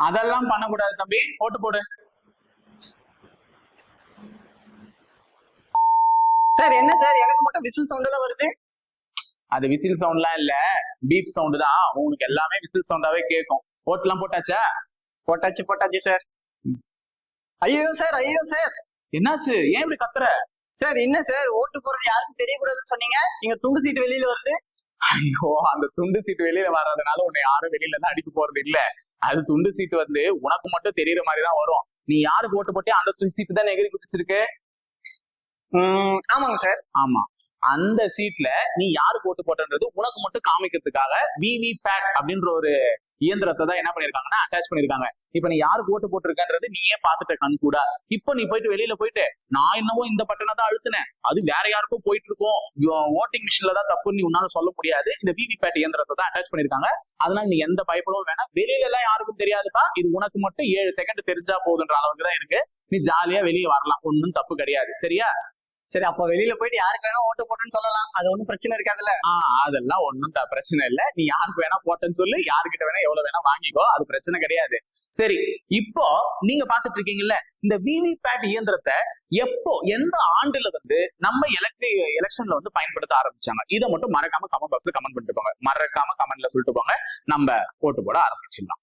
அதெல்லாம் பண்ணக்கூடாது தம்பி, ஓட்டு போடு. சார் என்ன சார் எனக்கு மட்டும் விசில் சவுண்ட் எல்லாம் வருது? அது விசில் சவுண்ட்லாம் இல்ல, பீப் சவுண்ட் தான். உங்களுக்கு எல்லாமே விசில் சவுண்டாவே கேட்கும். ஓட்டுலாம் போட்டாச்சா? போட்டாச்சு சார். ஐயோ சார், ஐயோ சார். என்னாச்சு? ஏன் இப்படி கத்துற? சார் என்ன சார், ஓட்டு போறது யாருக்கும் தெரியக்கூடாதுன்னு சொன்னீங்க, நீங்க துண்டு சீட்டு வெளியில வருது. ஐயோ, அந்த துண்டு சீட்டு வெளியில வர்றதுனால உன்னை யாரும் வெளியில தான் அடிக்க போறது இல்ல. அது துண்டு சீட்டு வந்து உனக்கு மட்டும் தெரியற மாதிரிதான் வரும். நீ யாருக்கு ஓட்டு போட்டே அந்த துண்டு சீட்டு தான் எகிரி குதிச்சிருக்கு. ஆமாங்க சார். ஆமா, அந்த சீட்ல நீ யாருக்கு ஓட்டு போட்டன்றது உனக்கு மட்டும் காமிக்கிறதுக்காக விவி பேட் அப்படின்ற ஒரு இயந்திரத்தை தான் என்ன பண்ணிருக்காங்கன்னா அட்டாச் பண்ணிருக்காங்க. இப்ப நீ யாருக்கு ஓட்டு போட்டிருக்கன்றது நீயே பாத்துட்ட கண் கூட. இப்ப நீ போயிட்டு வெளியில போயிட்டு நான் என்னவோ இந்த பட்டனை தான் அழுத்தினேன், அது வேற யாருக்கும் போயிட்டு இருக்கோம், ஓட்டிங் மிஷின்ல தான் தப்புன்னு நீ உன்னால சொல்ல முடியாது. இந்த விவி பேட் இயந்திரத்தை தான் அட்டாச் பண்ணிருக்காங்க. அதனால நீ எந்த பயப்படவும் வேணாம். வெளியில எல்லாம் யாருக்கும் தெரியாதுப்பா, இது உனக்கு மட்டும் 7 செகண்ட் தெரிஞ்சா போதுன்ற அளவுக்கு தான் இருக்கு. நீ ஜாலியா வெளியே வரலாம், ஒன்னும் தப்பு கிடையாது. சரியா? சரி, அப்ப வெளியில போயிட்டு யாருக்கு வேணா ஓட்டு போட்டேன்னு சொல்லலாம், அது ஒண்ணும் பிரச்சனை இருக்காதுல்ல? அதெல்லாம் ஒன்னும் பிரச்சனை இல்ல. நீ யாருக்கு வேணா போட்டேன்னு சொல்லு, யாருக்கிட்ட வேணா எவ்வளவு வேணா வாங்கிக்கோ, அது பிரச்சனை கிடையாது. சரி, இப்போ நீங்க பாத்துட்டு இருக்கீங்கல்ல இந்த விவி பேட் இயந்திரத்தை எப்போ எந்த ஆண்டுல வந்து நம்ம எலெக்ஷன்ல வந்து பயன்படுத்த ஆரம்பிச்சாங்க, இதை மட்டும் மறக்காம கமெண்ட் பாக்ஸ்ல கமெண்ட் பண்ணிட்டு போங்க. மறக்காம கமெண்ட்ல சொல்லிட்டு போங்க, நம்ம ஓட்டு போட ஆரம்பிச்சிடலாம்.